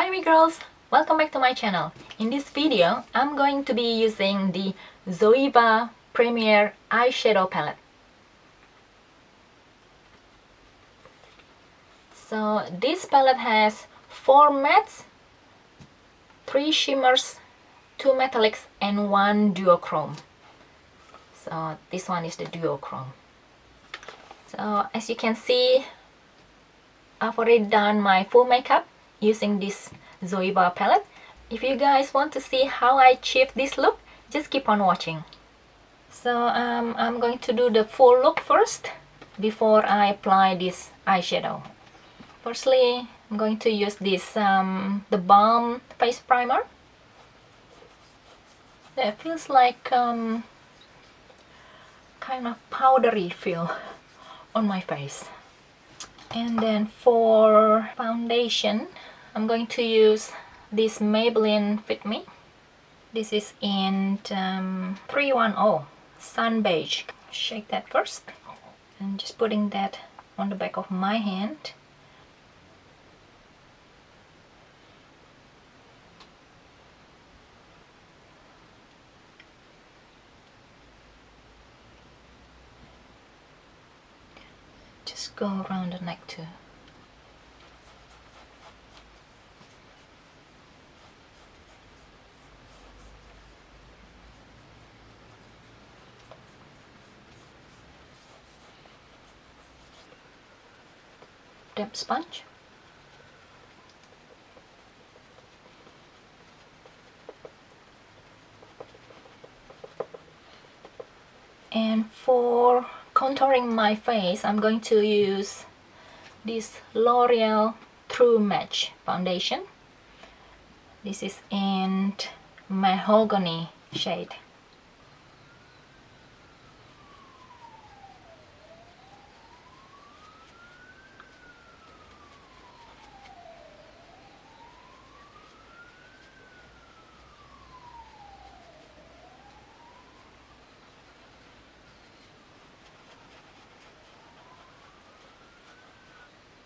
Hi MeGirls! Welcome back to my channel. In this video, I'm going to be using the ZOEVA Premiere eyeshadow palette. So this palette has 4 mattes, 3 shimmers, 2 metallics and 1 duochrome. So this one is the duochrome. So as you can see, I've already done my full makeup using this ZOEVA palette. If you guys want to see how I achieve this look, just keep on watching. So I'm going to do the full look first before I apply this eyeshadow. Firstly, I'm going to use this the Balm face primer. It feels like kind of powdery feel on my face. And then for foundation, I'm going to use this Maybelline Fit Me. This is in 310 Sun Beige. Shake that first and just putting that on the back of my hand. Just go around the neck too. Damp sponge. And for contouring my face, I'm going to use this L'Oreal True Match foundation. This is in Mahogany shade.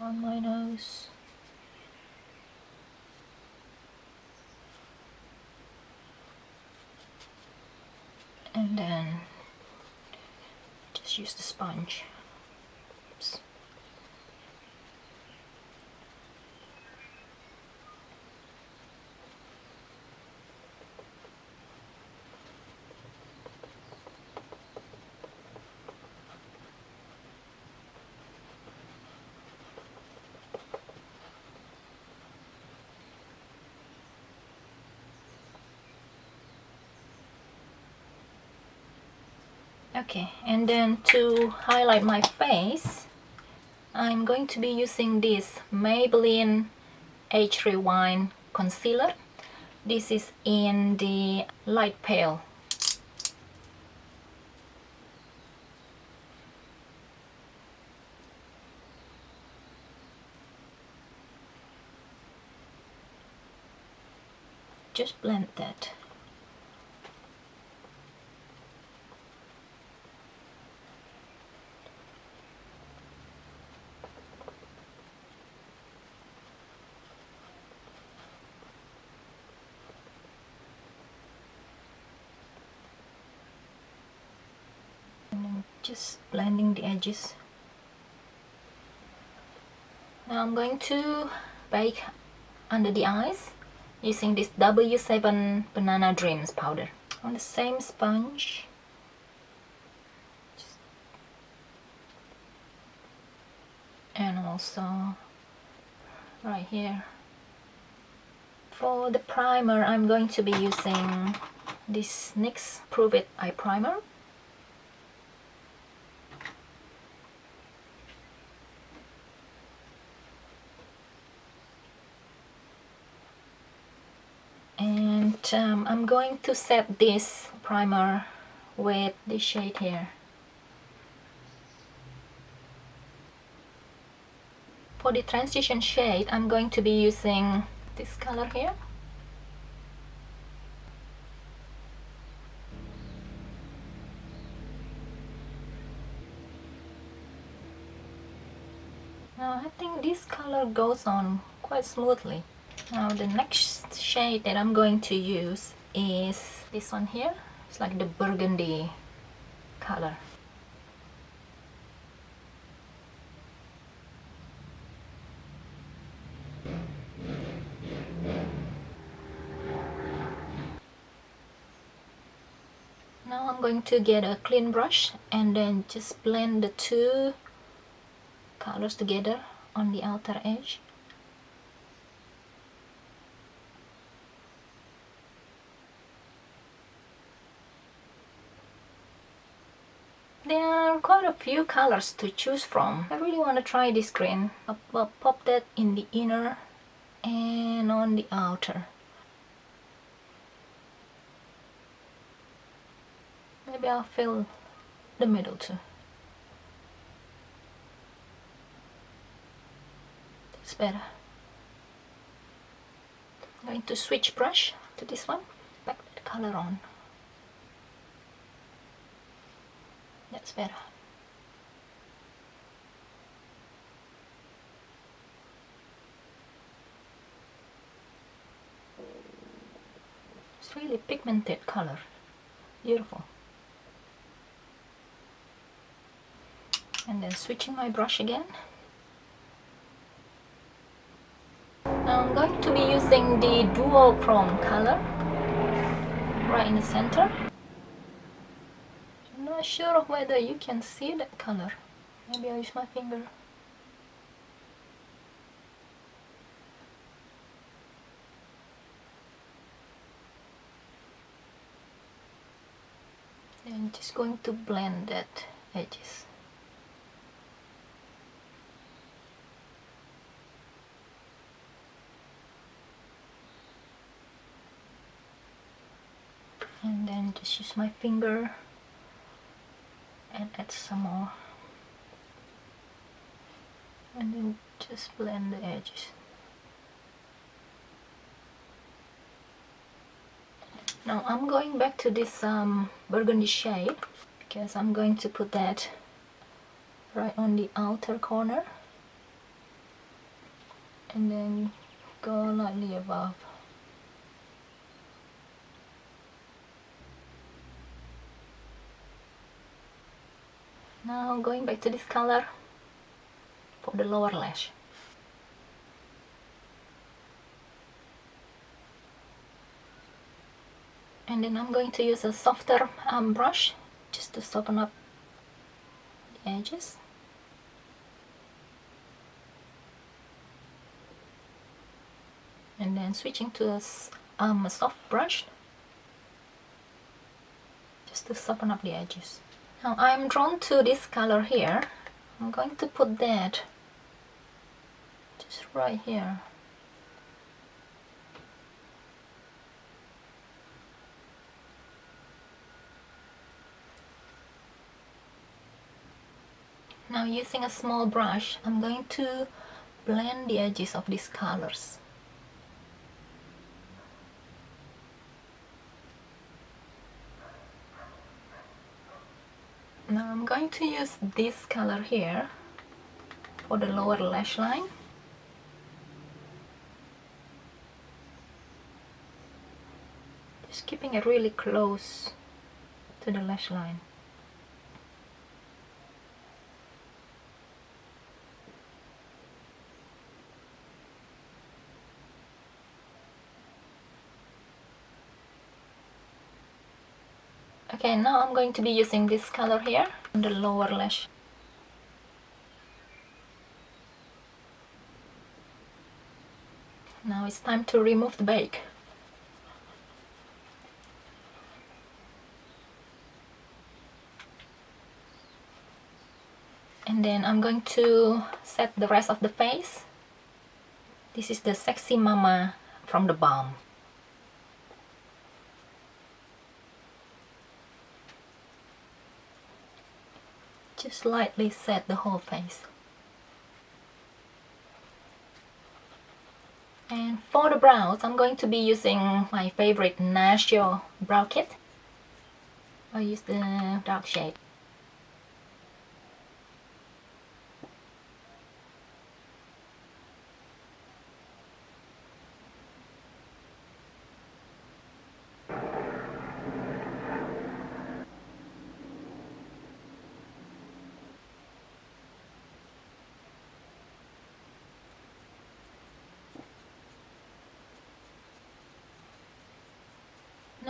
On my nose. And then just use the sponge. Oops. Okay, and then to highlight my face, I'm going to be using this Maybelline Age Rewind concealer. This is in the light pale. Just blend that. Just blending the edges. Now I'm going to bake under the eyes using this W7 Banana Dreams powder on the same sponge. And also right here. For the primer, I'm going to be using this NYX Prove It Eye Primer. And I'm going to set this primer with this shade here. For the transition shade, I'm going to be using this color here. Now I think this color goes on quite smoothly. Now the next shade that I'm going to use is this one here. It's like the burgundy color. Now I'm going to get a clean brush and then just blend the two colors together on the outer edge. There are quite a few colors to choose from. I really want to try this green. I'll pop that in the inner and on the outer. Maybe I'll fill the middle too. That's better. I'm going to switch brush to this one. Back that color on. That's better. It's really pigmented color. Beautiful. And then switching my brush again. Now I'm going to be using the duochrome color right in the center. I'm not sure of whether you can see that color. Maybe I'll use my finger. And just going to blend that edges. And then just use my finger and add some more. And then just blend the edges. Now I'm going back to this burgundy shade because I'm going to put that right on the outer corner and then go lightly above. Now going back to this color for the lower lash. And then I'm going to use a softer brush just to soften up the edges. And then switching to a soft brush just to soften up the edges. Now I'm drawn to this color here. I'm going to put that just right here. Now using a small brush, I'm going to blend the edges of these colors. Now I'm going to use this color here for the lower lash line. Just keeping it really close to the lash line. Okay, now I'm going to be using this color here on the lower lash. Now it's time to remove the beige. And then I'm going to set the rest of the face. This is the Sexy Mama from the Balm. Just lightly set the whole face. And for the brows, I'm going to be using my favorite Nashio brow kit. I'll use the dark shade.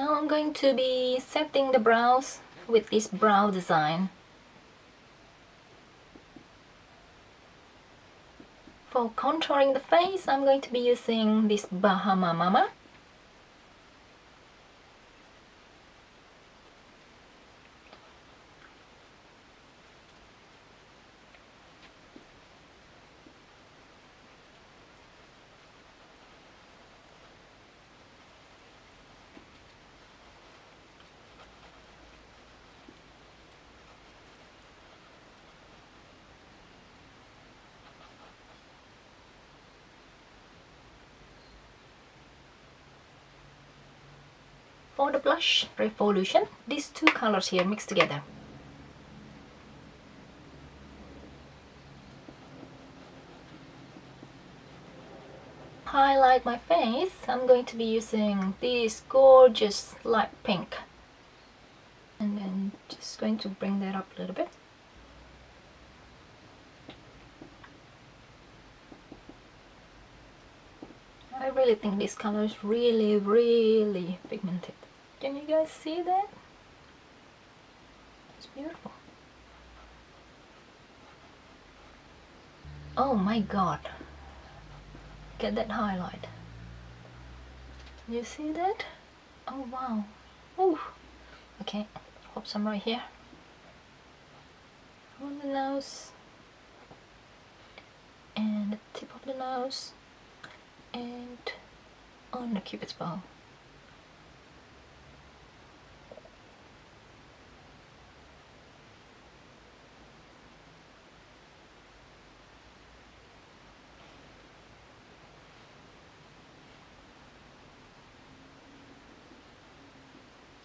Now I'm going to be setting the brows with this brow design. For contouring the face, I'm going to be using this Bahama Mama. For the blush, Revolution, these two colors here mixed together. Highlight my face, I'm going to be using this gorgeous light pink. And then just going to bring that up a little bit. I really think this color is really pigmented. Can you guys see that? It's beautiful. Oh my god. Get that highlight. You see that? Oh wow. Ooh. Okay, pop some right here. On the nose. And the tip of the nose. And on the cupid's bow.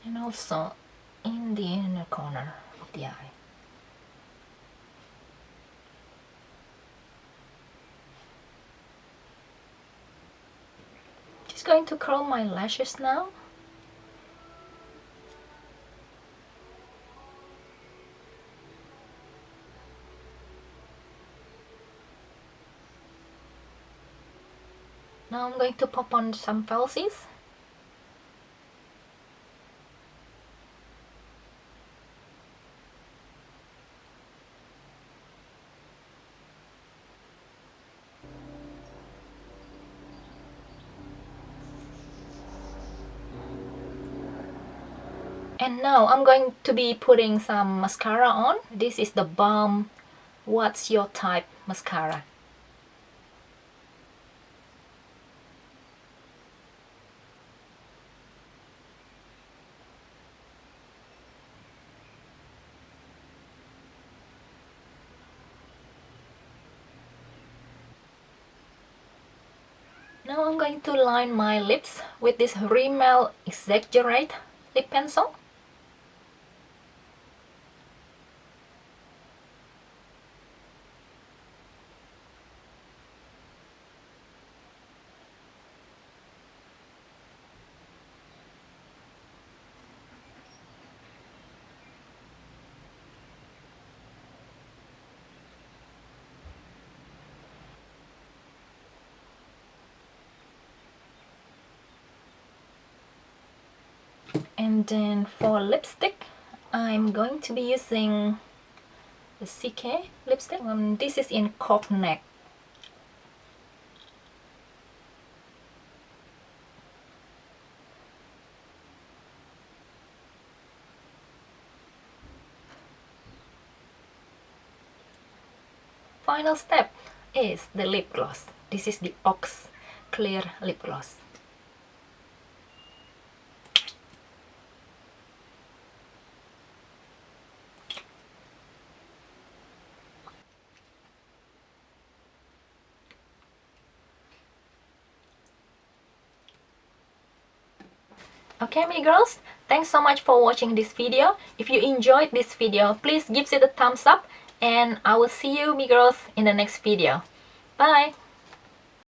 And also in the inner corner of the eye. Just going to curl my lashes now. Now I'm going to pop on some falsies. And now I'm going to be putting some mascara on. This is the Balm What's Your Type mascara. Now I'm going to line my lips with this Rimmel Exaggerate lip pencil. And then for lipstick, I'm going to be using the CK lipstick. This is in Cognac. Final step is the lip gloss. This is the Ox Clear Lip Gloss. Okay, me girls, thanks so much for watching this video. If you enjoyed this video, please give it a thumbs up, and I will see you, me girls, in the next video. Bye!